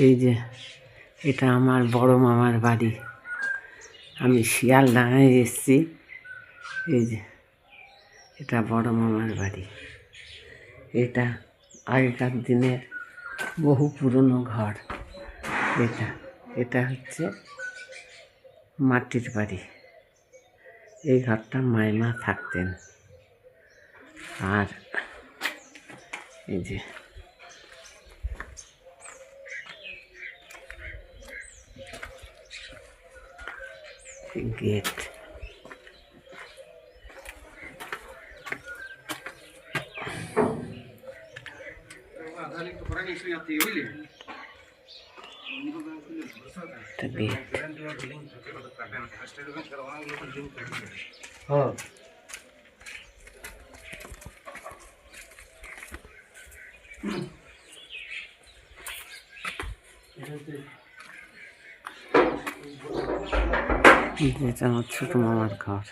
এই যে এটা আমার বড় মামার বাড়ি। আমি শিয়ালদায় এসেছি। এই যে এটা বড় মামার বাড়ি। এটা আগেকার দিনের বহু পুরনো ঘর। এটা হচ্ছে মাটির বাড়ি। এই ঘরটা মাইমা থাকতেন। আর এই যে গেট। যেটা আমার ছোট মামার ঘর।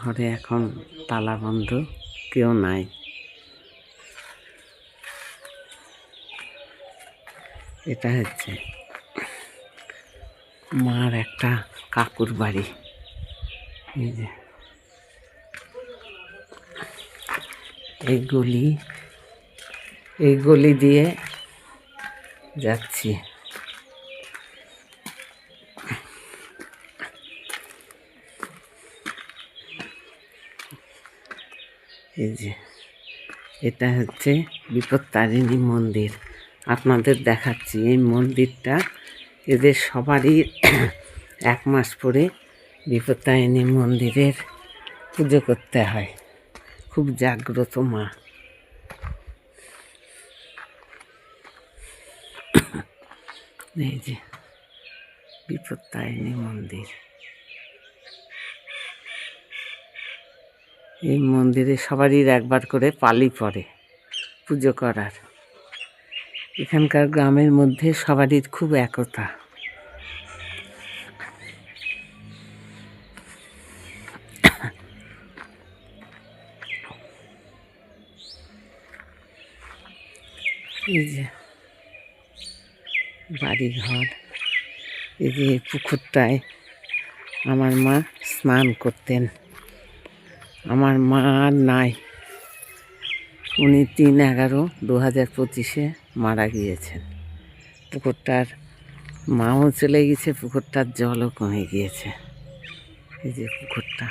ঘরে এখন তালা বন্ধ, কেউ নাই। এটা হচ্ছে মার একটা কাকুর বাড়ি। এই যে এই গলি দিয়ে যাচ্ছি। এই যে এটা হচ্ছে বিপত্তারিণী মন্দির। আপনাদের দেখাচ্ছি এই মন্দিরটা। এদের সবারই 1 মাস পরে বিপত্তারিণী মন্দিরের পুজো করতে হয়। খুব জাগ্রত মা। এই যে বিপত্তারিণী মন্দির। এই মন্দিরে সবারই একবার করে পালি পড়ে পুজো করার। এখানকার গ্রামের মধ্যে সবারই খুব একতা। এই যে বাড়ি ঘর। এই যে পুকুরটায় আমার মা স্নান করতেন। আমার মা আর নাই, উনি 3/11/2025 মারা গিয়েছেন। পুকুরটার মাও চলে গেছে, পুকুরটার জলও কমে গিয়েছে। এই যে পুকুরটা।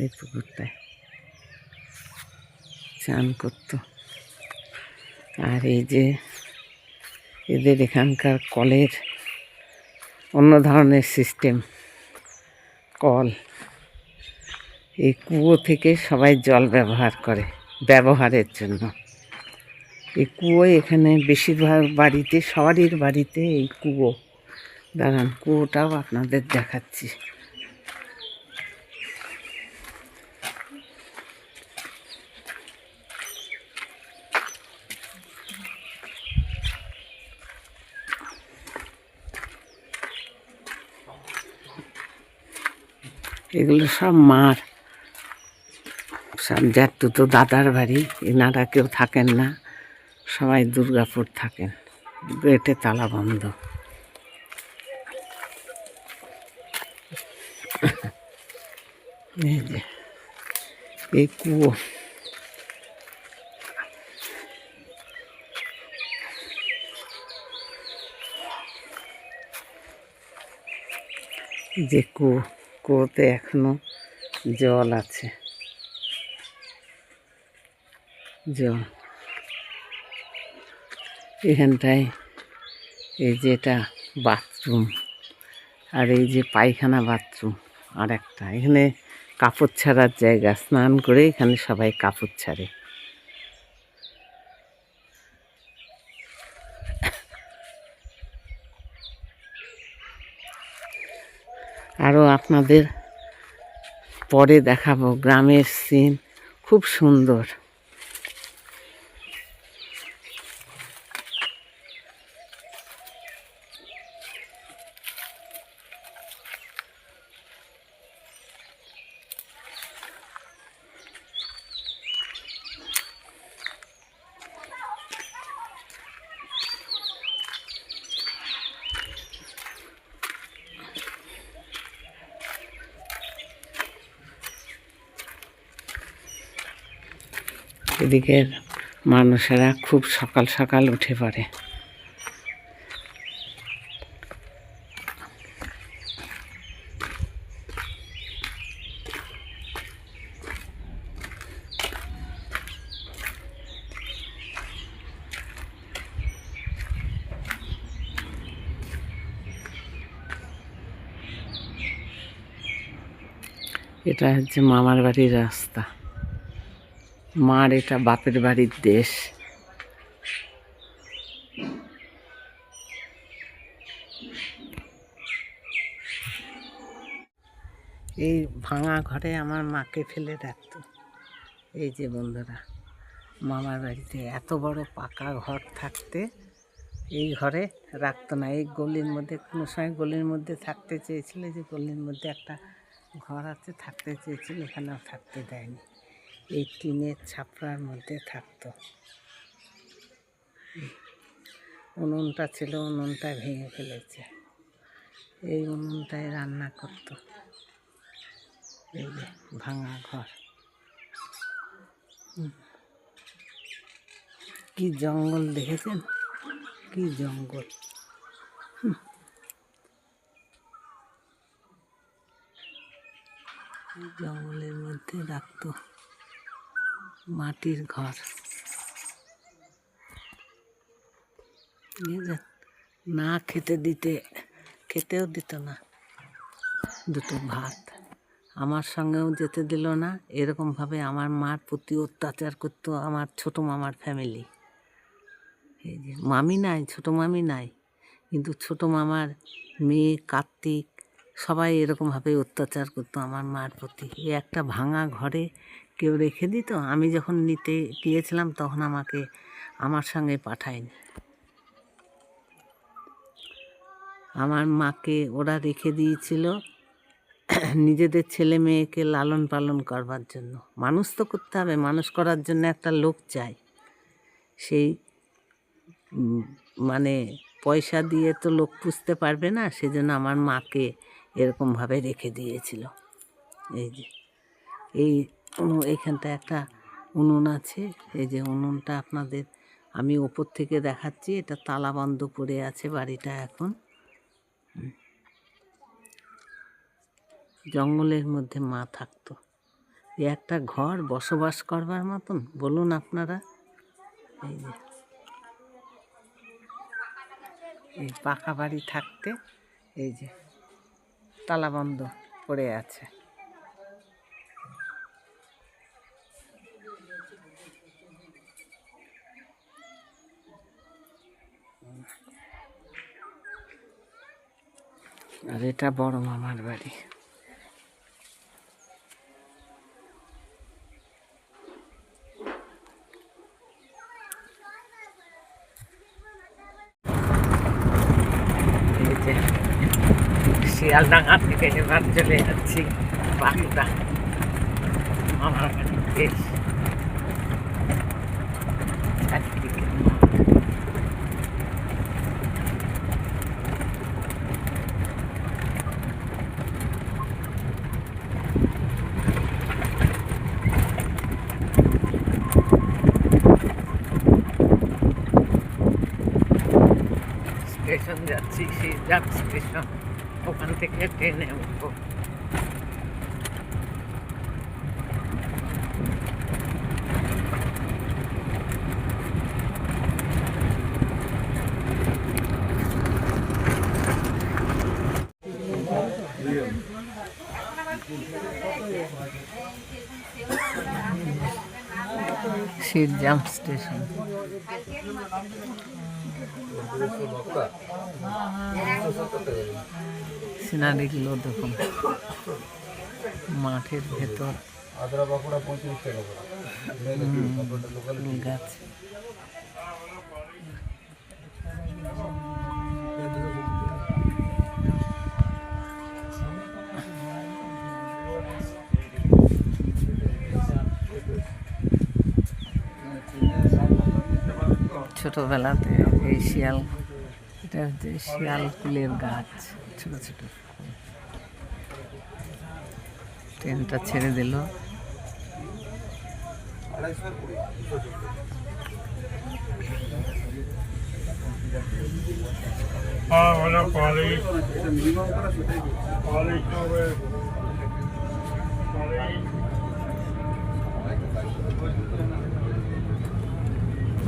এই পুকুরটায় চান করত। আর এই যে এদের এখানকার কলের অন্য ধরনের সিস্টেম। কল, এই কুয়ো থেকে সবাই জল ব্যবহার করে ব্যবহারের জন্য। এই কুয়ো এখানে বেশিরভাগ বাড়িতে, সবারই বাড়িতে এই কুয়ো। দাঁড়ান, কুয়োটাও আপনাদের দেখাচ্ছি। এগুলো সব মার, সব জ্যাঠতুতো দাদার বাড়ি। এনারা কেউ থাকেন না, সবাই দুর্গাপুর থাকেন। গেটে তালা বন্ধ। এই যে এই কুয়ো। যে কুয়োতে এখনো জল আছে। জল এখানটায়। এই যে এটা বাথরুম, আর এই যে পায়খানা বাথরুম। আর একটা এখানে কাপড় ছাড়ার জায়গা। স্নান করে এখানে সবাই কাপড় ছাড়ে। আরও আপনাদের পরে দেখাবো গ্রামের সিন, খুব সুন্দর। এদিকের মানুষেরা খুব সকাল সকাল উঠে পড়ে। এটা হচ্ছে মামার বাড়ির রাস্তা। মার এটা বাপের বাড়ির দেশ। এই ভাঙা ঘরে আমার মাকে ফেলে রাখতো। এই যে বন্ধুরা, মামার বাড়িতে এত বড় পাকা ঘর থাকতে এই ঘরে রাখতো না। এই গলির মধ্যে কোনো সময় গলির মধ্যে থাকতে চেয়েছিল, যে গলির মধ্যে একটা ঘর আছে, থাকতে চেয়েছিল, এখানেও থাকতে দেয়নি। এই টিনের ছাপড়ার মধ্যে থাকতো। উনুনটা ছিল, উনুনটা ভেঙে ফেলেছে। এই উনুনটায় রান্না করতো। এই যে ভাঙা ঘর, কি জঙ্গল দেখেছেন, কি জঙ্গল। জঙ্গলের মধ্যে রাখতো মাটির ঘর। না খেতেও দিত না দুটো ভাত। আমার সঙ্গেও যেতে দিল না। এরকমভাবে আমার মার প্রতি অত্যাচার করতো আমার ছোটো মামার ফ্যামিলি। এই যে মামি নাই, ছোটো মামি নাই, কিন্তু ছোটো মামার মেয়ে কার্তিক সবাই এরকমভাবে অত্যাচার করতো আমার মার প্রতি। এই একটা ভাঙা ঘরে কেউ রেখে দিত। আমি যখন নিতে গিয়েছিলাম তখন আমাকে আমার সঙ্গে পাঠায়নি। আমার মাকে ওরা রেখে দিয়েছিল নিজেদের ছেলে মেয়েকে লালন পালন করবার জন্য। মানুষ তো করতে হবে, মানুষ করার জন্য একটা লোক চাই। সেই মানে পয়সা দিয়ে তো লোক পুষতে পারবে না, সেজন্য আমার মাকে এরকমভাবে রেখে দিয়েছিল। এই যে এইখানটা একটা উনুন আছে। এই যে উনুনটা আপনাদের আমি ওপর থেকে দেখাচ্ছি। এটা তালা বন্ধ পড়ে আছে বাড়িটা এখন। জঙ্গলের মধ্যে মা থাকতো। একটা ঘর বসবাস করবার মতন বলুন আপনারা। এই যে এই পাকা বাড়ি থাকতে এই যে তালাবন্ধ পড়ে আছে। আর এটা বড় মামার বাড়ি। শিয়ালডাঙ্গা থেকে এবার চলে যাচ্ছি বাঁকুড়া মামার বাড়ির দেশ। স্টেশন যাচ্ছি, শিয়ালদাহ স্টেশন। ওখান থেকে ট্রেনে উঠবো। শিয়ালদাহ স্টেশন। সিনারিগুলো দেখুন, মাঠের ভেতর গাছ। ছোটবেলাতে এই শিয়াল, এটা হচ্ছে শিয়াল কুলের গাছ, ছোট ছোট। ট্রেনটা ছেড়ে দিল।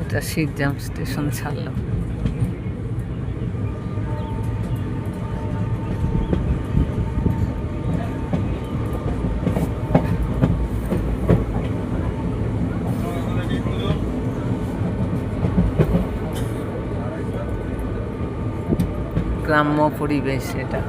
এটা শিরজাম স্টেশন ছাড়লাম। গ্রাম্য পরিবেশ এটা।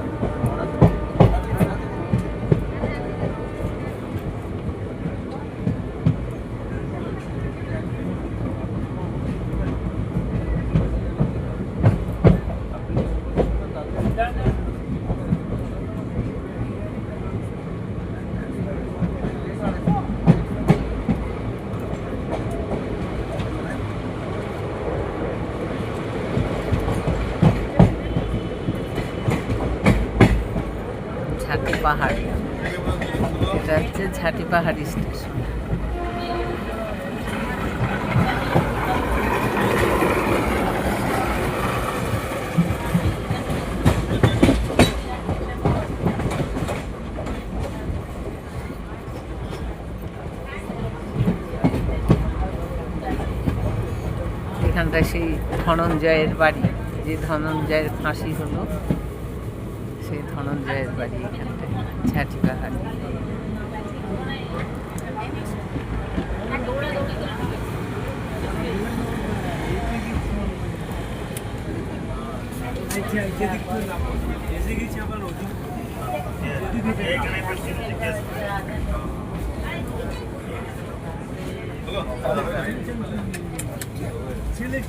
ঝাঁটি পাহাড়, এটা হচ্ছে ঝাঁটি পাহাড়ি স্টেশন। এখানটায় সেই ধনঞ্জয়ের বাড়ি, যে ধনঞ্জয়ের ফাঁসি হলো সেই ধনঞ্জয়ের বাড়ি এখানটায়, ঝাঁটি পাহাড়ি। ছেলে